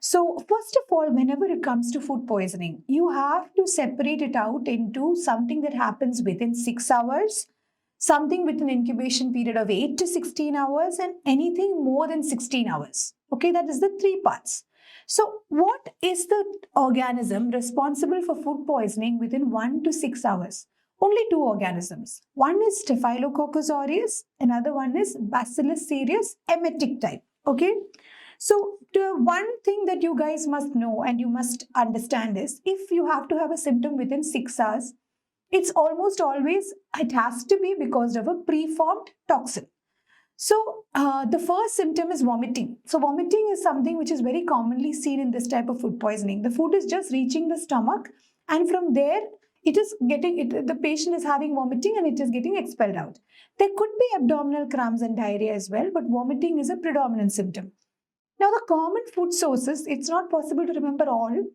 So first of all, whenever it comes to food poisoning, you have to separate it out into something that happens within 6 hours, something with an incubation period of 8 to 16 hours, and anything more than 16 hours. Okay, that is the three parts. So what is the organism responsible for food poisoning within 1 to 6 hours? Only two organisms. One is Staphylococcus aureus, another one is Bacillus cereus, emetic type. Okay. So the one thing that you guys must know and you must understand is if you have to have a symptom within 6 hours, it's almost always, it has to be because of a preformed toxin. So the first symptom is vomiting. So vomiting is something which is very commonly seen in this type of food poisoning. The food is just reaching the stomach, and from there it is getting, the patient is having vomiting and it is getting expelled out. There could be abdominal cramps and diarrhea as well, but vomiting is a predominant symptom. Now the common food sources, it's not possible to remember all,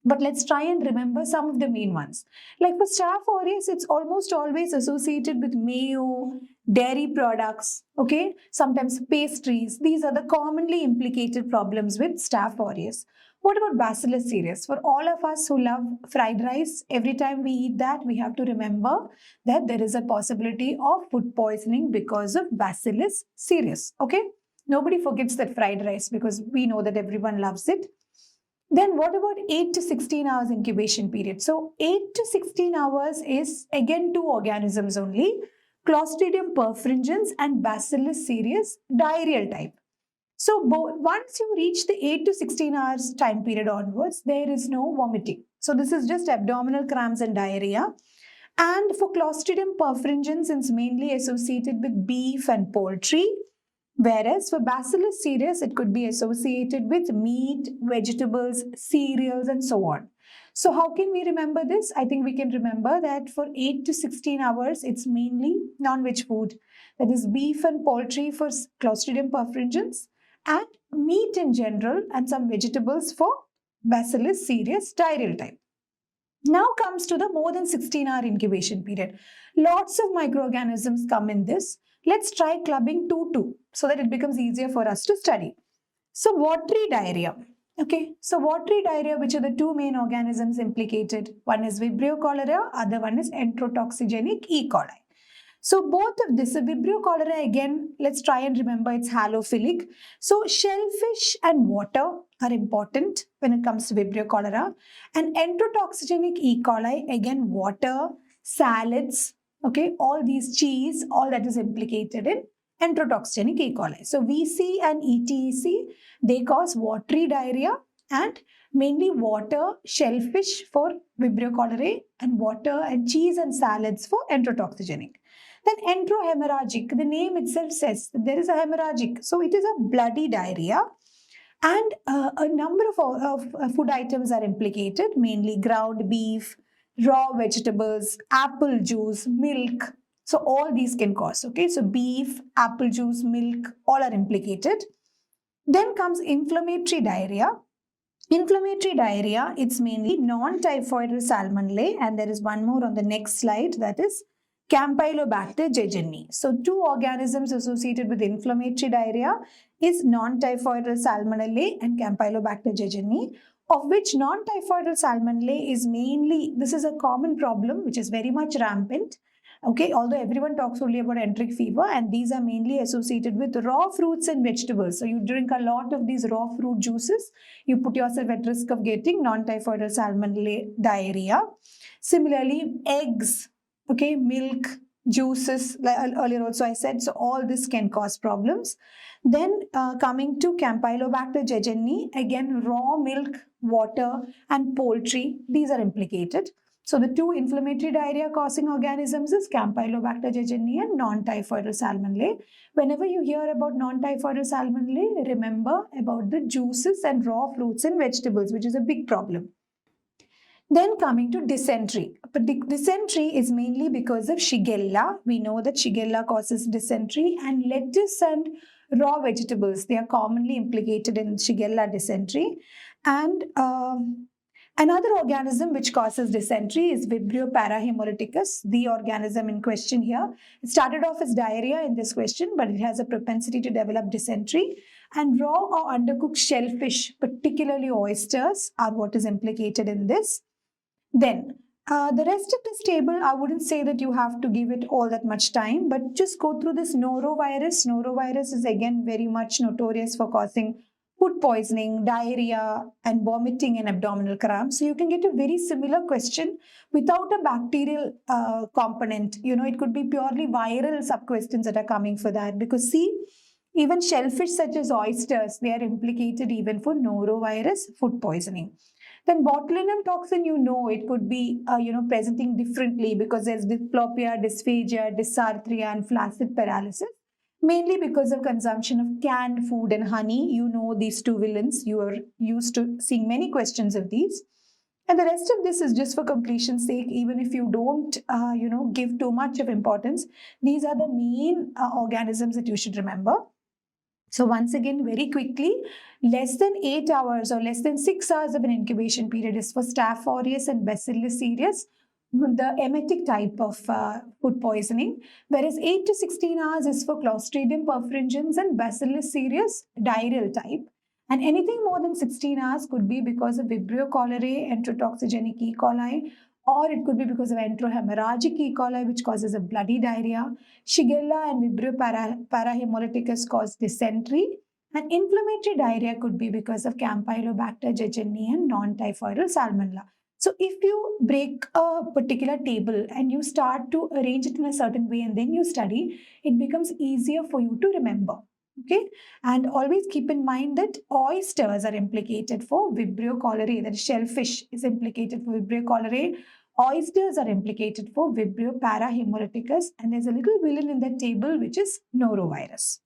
but let's try and remember some of the main ones. Like for Staph aureus, it's almost always associated with mayo, dairy products, okay? Sometimes pastries. These are the commonly implicated problems with Staph aureus. What about Bacillus cereus? For all of us who love fried rice, every time we eat that, we have to remember that there is a possibility of food poisoning because of Bacillus cereus, okay? Nobody forgets that fried rice because we know that everyone loves it. Then what about 8 to 16 hours incubation period? So 8 to 16 hours is again two organisms only, Clostridium perfringens and Bacillus cereus, diarrheal type. So once you reach the 8 to 16 hours time period onwards, there is no vomiting. So this is just abdominal cramps and diarrhea. And for Clostridium perfringens, it's mainly associated with beef and poultry. Whereas for Bacillus cereus, it could be associated with meat, vegetables, cereals, and so on. So how can we remember this? I think we can remember that for 8 to 16 hours, it's mainly non-veg food. That is beef and poultry for Clostridium perfringens and meat in general and some vegetables for Bacillus cereus, diarrheal type. Now comes to the more than 16-hour incubation period. Lots of microorganisms come in this. Let's try clubbing 2-2 so that it becomes easier for us to study. So watery diarrhea. Okay, so watery diarrhea, which are the two main organisms implicated. One is Vibrio cholera, other one is enterotoxigenic E. coli. So both of this, Vibrio cholera again, let's try and remember it's halophilic. So shellfish and water are important when it comes to Vibrio cholera. And enterotoxigenic E. coli, again water, salads, okay, all these cheese, all that is implicated in enterotoxigenic E. coli. So VC and ETEC, they cause watery diarrhea and mainly water, shellfish for Vibrio cholerae and water and cheese and salads for enterotoxigenic. Then enterohemorrhagic, the name itself says that there is a hemorrhagic. So it is a bloody diarrhea. And a number of food items are implicated, mainly ground beef, raw vegetables, apple juice, milk. So all these can cause, okay? So beef, apple juice, milk, all are implicated. Then comes inflammatory diarrhea. Inflammatory diarrhea, it's mainly non-typhoidal salmonella, and there is one more on the next slide, that is Campylobacter jejuni. So two organisms associated with inflammatory diarrhea is non-typhoidal salmonella and Campylobacter jejuni, of which non-typhoidal salmonella is mainly, this is a common problem which is very much rampant. Okay, although everyone talks only about enteric fever, and these are mainly associated with raw fruits and vegetables. So you drink a lot of these raw fruit juices, you put yourself at risk of getting non-typhoidal salmonella diarrhea. Similarly, eggs, okay, milk, juices, like earlier also I said, so all this can cause problems. Then coming to Campylobacter jejuni, again raw milk, water and poultry, these are implicated. So the two inflammatory diarrhea causing organisms is Campylobacter jejuni and non-typhoidal salmonella. Whenever you hear about non-typhoidal salmonella, remember about the juices and raw fruits and vegetables, which is a big problem. Then coming to dysentery. But dysentery is mainly because of Shigella. We know that Shigella causes dysentery, and lettuce and raw vegetables, they are commonly implicated in Shigella dysentery. And another organism which causes dysentery is Vibrio parahemolyticus, the organism in question here. It started off as diarrhea in this question, but it has a propensity to develop dysentery. And raw or undercooked shellfish, particularly oysters, are what is implicated in this. Then, the rest of this table, I wouldn't say that you have to give it all that much time, but just go through this norovirus. Norovirus is again very much notorious for causing food poisoning, diarrhea, and vomiting and abdominal cramps. So you can get a very similar question without a bacterial component. It could be purely viral sub-questions that are coming for that. Because see, even shellfish such as oysters, they are implicated even for norovirus food poisoning. Then botulinum toxin, it could be, presenting differently because there's diplopia, dysphagia, dysarthria, and flaccid paralysis. Mainly because of consumption of canned food and honey. These two villains. You are used to seeing many questions of these. And the rest of this is just for completion's sake. Even if you don't, give too much of importance, these are the main organisms that you should remember. So once again, very quickly, less than 8 hours or less than 6 hours of an incubation period is for Staph aureus and Bacillus cereus, the emetic type of food poisoning, whereas 8 to 16 hours is for Clostridium perfringens and Bacillus cereus, diarrheal type. And anything more than 16 hours could be because of Vibrio cholerae, enterotoxigenic E. coli, or it could be because of enterohemorrhagic E. coli, which causes a bloody diarrhea. Shigella and Vibrio parahemolyticus cause dysentery. And inflammatory diarrhea could be because of Campylobacter jejuni and non-typhoidal salmonella. So if you break a particular table and you start to arrange it in a certain way and then you study, it becomes easier for you to remember. Okay, and always keep in mind that oysters are implicated for Vibrio cholerae, that shellfish is implicated for Vibrio cholerae. Oysters are implicated for Vibrio parahemolyticus, and there's a little villain in that table which is norovirus.